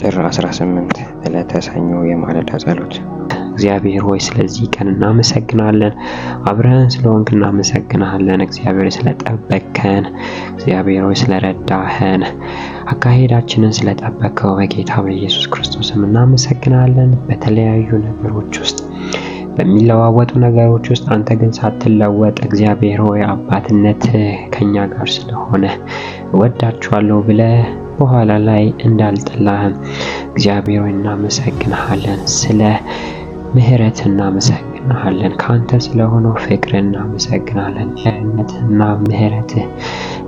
ጥር 18 ዕለተ ሰኞ የማለዳ ጸሎት። እግዚአብሔር ሆይ ስለዚህ ቀን እናመሰግናለን። አብረን ስለሆንክ እናመሰግናለን። እግዚአብሔር ስለጠበቅከን፣ እግዚአብሔር ሆይ ስለረዳህን፣ አካሄዳችንን ስለጠበቅከው በጌታ በኢየሱስ ክርስቶስም እናመሰግናለን። በተለያዩ ነገሮች ውስጥ በሚለዋወጡ ነገሮች ውስጥ አንተ ግን ሳትለወጥ እግዚአብሔር ሆይ አባትነት ከኛ ጋር ስለሆነ እወዳችኋለሁ ብለህ በኋላ ላይ እንዳልጠላህን እግዚአብሔር ሆይ እናመሰግናለን። ስለ ምህረት እናመሰግናለን። ካንተ ስለሆነው ፍቅር እናመሰግናለን። ቸርነትና ምህረት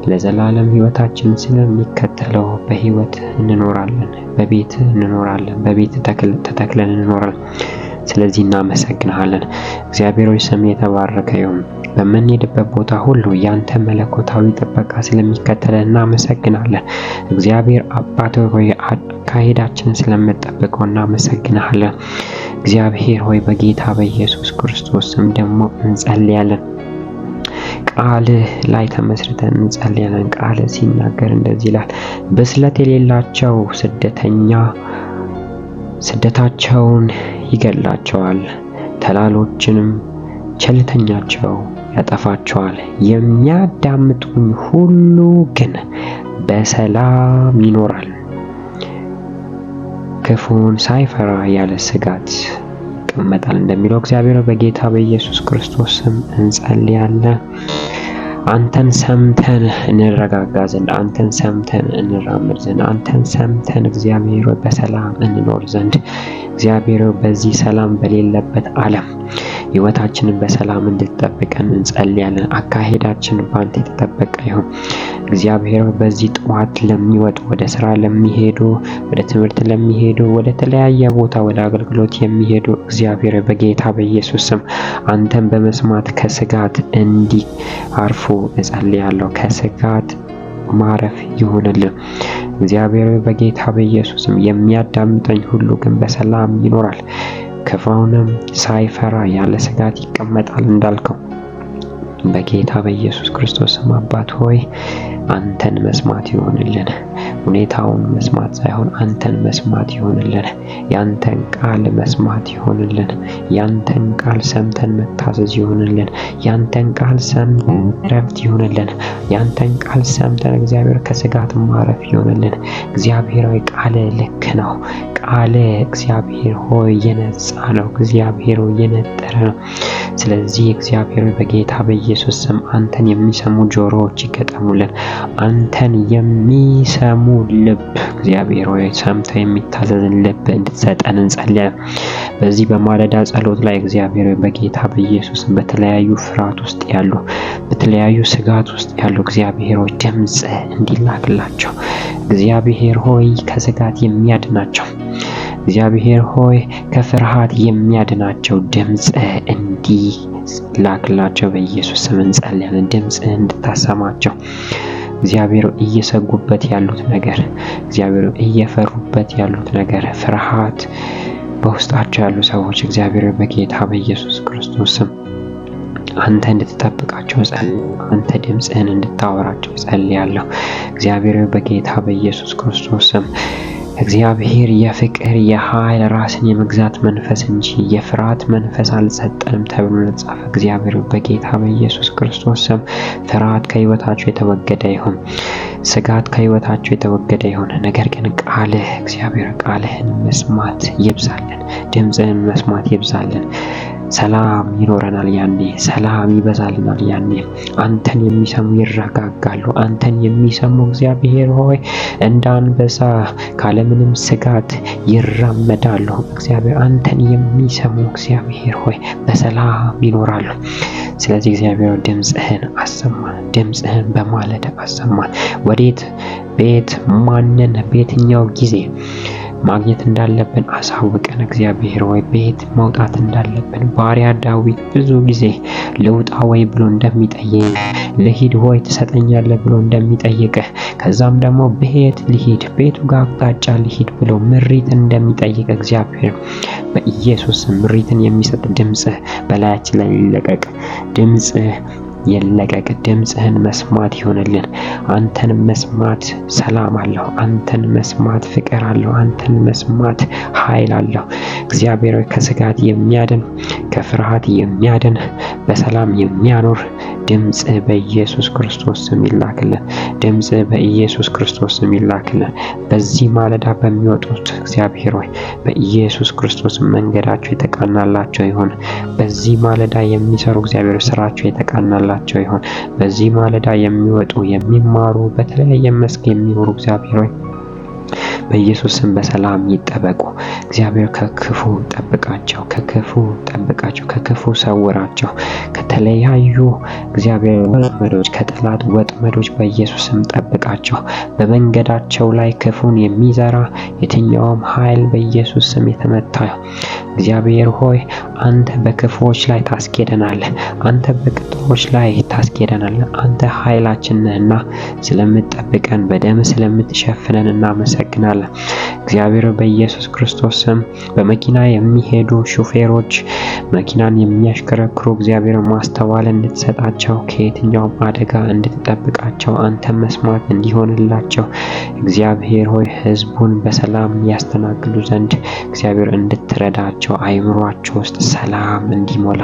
ለዘላለም ህይወታችን ስለሚከተለው በህይወት እንኖራለን፣ በቤት እንኖራለን፣ በቤት ተተክለን እንኖራለን። ስለዚህ እናመሰግናለን። እግዚአብሔር ሆይ ስም የተባረከ ይሁን። በምንሄድበት ቦታ ሁሉ ያንተ መለኮታዊ ጥበቃ ስለሚከተለን እናመሰግናለን። እግዚአብሔር አባት ሆይ አካሄዳችንን ስለምጠብቀው እናመሰግናለን። እግዚአብሔር ሆይ በጌታ በኢየሱስ ክርስቶስ ስም ደግሞ እንጸልያለን። ቃልህ ላይ ተመስርተን እንጸልያለን። ቃልህ ሲናገር እንደዚህ ይላል፣ ብስለት የሌላቸው ስደታቸውን ይገድላቸዋል፣ ተላሎችንም ቸልተኛቸው ያጠፋቸዋል። የሚያዳምጡኝ ሁሉ ግን በሰላም ይኖራል፣ ክፉን ሳይፈራ ያለ ስጋት ይቀመጣል እንደሚለው እግዚአብሔር በጌታ በኢየሱስ ክርስቶስ ስም እንጸልያለን። አንተን ሰምተን እንረጋጋ ዘንድ፣ አንተን ሰምተን እንራመድ ዘንድ፣ አንተን ሰምተን እግዚአብሔር በሰላም እንኖር ዘንድ እግዚአብሔር በዚህ ሰላም በሌለበት ዓለም ህይወታችንን በሰላም እንድትጠብቀን እንጸልያለን። አካሄዳችን በአንተ የተጠበቀ ይሁን። እግዚአብሔር በዚህ ጠዋት ለሚወጡ፣ ወደ ስራ ለሚሄዱ፣ ወደ ትምህርት ለሚሄዱ፣ ወደ ተለያየ ቦታ ወደ አገልግሎት የሚሄዱ እግዚአብሔር በጌታ በኢየሱስ ስም አንተን በመስማት ከስጋት እንዲያርፉ እጸልያለሁ። ከስጋት ማረፍ ይሁንልን። እግዚአብሔር በጌታ በኢየሱስ ስም የሚያዳምጠኝ ሁሉ ግን በሰላም ይኖራል፣ ክፉንም ሳይፈራ ያለ ስጋት ይቀመጣል እንዳልከው በጌታ በኢየሱስ ክርስቶስ ስም አባት ሆይ አንተን መስማት ይሆንልን። ሁኔታውን መስማት ሳይሆን አንተን መስማት ይሆንልን። ያንተን ቃል መስማት ይሆንልን። ያንተን ቃል ሰምተን መታዘዝ ይሆንልን። ያንተን ቃል ሰምተን ረፍት ይሆንልን። ያንተን ቃል ሰምተን እግዚአብሔር ከስጋት ማረፍ ይሆንልን። እግዚአብሔር ሆይ ቃል ልክ ነው። ቃል እግዚአብሔር ሆይ የነጻ ነው። እግዚአብሔር ሆይ የነጠረ ነው። ስለዚህ እግዚአብሔር በጌታ በኢየሱስ ስም አንተን የሚሰሙ ጆሮዎች ይገጠሙልን። አንተን የሚሰሙ ልብ እግዚአብሔር ሆይ ሰምተው የሚታዘዝን ልብ እንድትሰጠን እንጸልያለን። በዚህ በማለዳ ጸሎት ላይ እግዚአብሔር በጌታ በኢየሱስ በተለያዩ ፍርሃት ውስጥ ያሉ፣ በተለያዩ ስጋት ውስጥ ያሉ እግዚአብሔር ሆይ ድምጽ እንዲላክላቸው፣ እግዚአብሔር ሆይ ከስጋት የሚያድናቸው፣ እግዚአብሔር ሆይ ከፍርሃት የሚያድናቸው ድምጽ እንዲላክላቸው በኢየሱስ ስም እንጸልያለን። ድምጽ እንድታሰማቸው እግዚአብሔር እየሰጉበት ያሉት ነገር፣ እግዚአብሔር እየፈሩበት ያሉት ነገር፣ ፍርሃት በውስጣቸው ያሉ ሰዎች እግዚአብሔር በጌታ በኢየሱስ ክርስቶስ ስም አንተ እንድትጠብቃቸው ጸልይ። አንተ ድምጽህን እንድታወራቸው ጸልያለሁ። እግዚአብሔር በጌታ በኢየሱስ ክርስቶስ ስም እግዚአብሔር የፍቅር የኃይል ራስን የመግዛት መንፈስ እንጂ የፍርሃት መንፈስ አልሰጠንም ተብሎ ተጻፈ። እግዚአብሔር በጌታ በኢየሱስ ክርስቶስ ስም ፍርሃት ከህይወታቸው የተወገደ ይሁን። ስጋት ከህይወታቸው የተወገደ ይሁን። ነገር ግን ቃልህ እግዚአብሔር ቃልህን መስማት ይብዛልን። ድምጽህን መስማት ይብዛልን። ሰላም ይኖረናል ያኔ፣ ሰላም ይበዛልናል ያኔ። አንተን የሚሰሙ ይረጋጋሉ። አንተን የሚሰሙ እግዚአብሔር ሆይ እንደ አንበሳ ካለምንም ስጋት ይራመዳሉ። እግዚአብሔር አንተን የሚሰሙ እግዚአብሔር ሆይ በሰላም ይኖራሉ። ስለዚህ እግዚአብሔር ድምጽህን አሰማን። ድምጽህን በማለዳ አሰማን። ወዴት፣ ቤት፣ ማንን፣ በየትኛው ጊዜ ማግኘት እንዳለብን አሳውቀን። እግዚአብሔር ወይ ቤት መውጣት እንዳለብን ባሪያ ዳዊት ብዙ ጊዜ ልውጣ ወይ ብሎ እንደሚጠይቅ፣ ልሂድ ወይ ትሰጠኛለህ ብሎ እንደሚጠይቅ፣ ከዛም ደግሞ ቤት ልሂድ፣ ቤቱ ጋር አቅጣጫ ልሂድ ብሎ ምሪት እንደሚጠይቅ እግዚአብሔር በኢየሱስ ምሪትን የሚሰጥ ድምጽ በላያችን ላይ ይለቀቅ። ድምጽ የለቀቅ ድምፅህን መስማት ይሆንልን። አንተን መስማት ሰላም አለው። አንተን መስማት ፍቅር አለው። አንተን መስማት ኃይል አለው። እግዚአብሔር ከስጋት የሚያድን ከፍርሃት የሚያድን በሰላም የሚያኖር ድምፅ በኢየሱስ ክርስቶስ ስም ይላክልን። ድምፅ በኢየሱስ ክርስቶስ ስም ይላክልን። በዚህ ማለዳ በሚወጡት እግዚአብሔር ሆይ በኢየሱስ ክርስቶስ መንገዳቸው የተቃናላቸው ይሁን። በዚህ ማለዳ የሚሰሩ እግዚአብሔር ስራቸው የተቃናላቸው ይሁን። በዚህ ማለዳ የሚወጡ የሚማሩ በተለያየ መስክ የሚኖሩ እግዚአብሔር ሆይ በኢየሱስ ስም በሰላም ይጠበቁ። እግዚአብሔር ከክፉ ጠብቃቸው፣ ከክፉ ጠብቃቸው፣ ከክፉ ሰውራቸው፣ ከተለያዩ እግዚአብሔር ወጥመዶች፣ ከጠላት ወጥመዶች በኢየሱስ ስም ጠብቃቸው። በመንገዳቸው ላይ ክፉን የሚዘራ የትኛውም ኃይል በኢየሱስ ስም የተመታ እግዚአብሔር ሆይ አንተ በክፉዎች ላይ ታስኬደናለህ። አንተ በቅጥሮች ላይ ታስኬደናለህ። አንተ ኃይላችን ነህና ስለምትጠብቀን በደም ስለምትሸፍነን እናመሰግናለን። እግዚአብሔር በኢየሱስ ክርስቶስ ስም በመኪና የሚሄዱ ሹፌሮች መኪናን የሚያሽከረክሩ እግዚአብሔር ማስተዋል እንድትሰጣቸው ከየትኛውም አደጋ እንድትጠብቃቸው አንተ መስማት እንዲሆንላቸው እግዚአብሔር ሆይ ሕዝቡን በሰላም ያስተናግዱ ዘንድ እግዚአብሔር እንድትረዳቸው አይምሯቸው ውስጥ ሰላም እንዲሞላ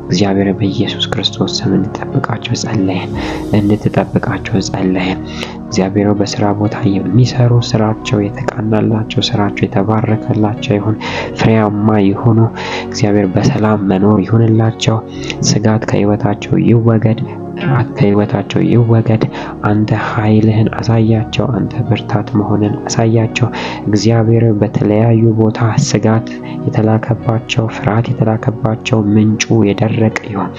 እግዚአብሔር በኢየሱስ ክርስቶስ ስም እንድትጠብቃቸው ጸለይን። እግዚአብሔር በስራ ቦታ የሚሰሩ ስራቸው የተቃናላቸው፣ ስራቸው የተባረከላቸው ይሁን፣ ፍሬያማ ይሁኑ። እግዚአብሔር በሰላም መኖር ይሁንላቸው። ስጋት ከህይወታቸው ይወገድ፣ ፍርሃት ከህይወታቸው ይወገድ። አንተ ኃይልህን አሳያቸው። አንተ ብርታት መሆንን አሳያቸው። እግዚአብሔር በተለያዩ ቦታ ስጋት የተላከባቸው፣ ፍርሃት የተላከባቸው ምንጩ የደረቀ ይሁን።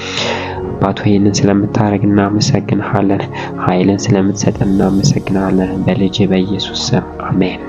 አባቶ ይህንን ስለምታደርግ እናመሰግንሃለን። ኃይልን ስለምትሰጥ እናመሰግንሃለን። በልጅ በኢየሱስ ስም አሜን።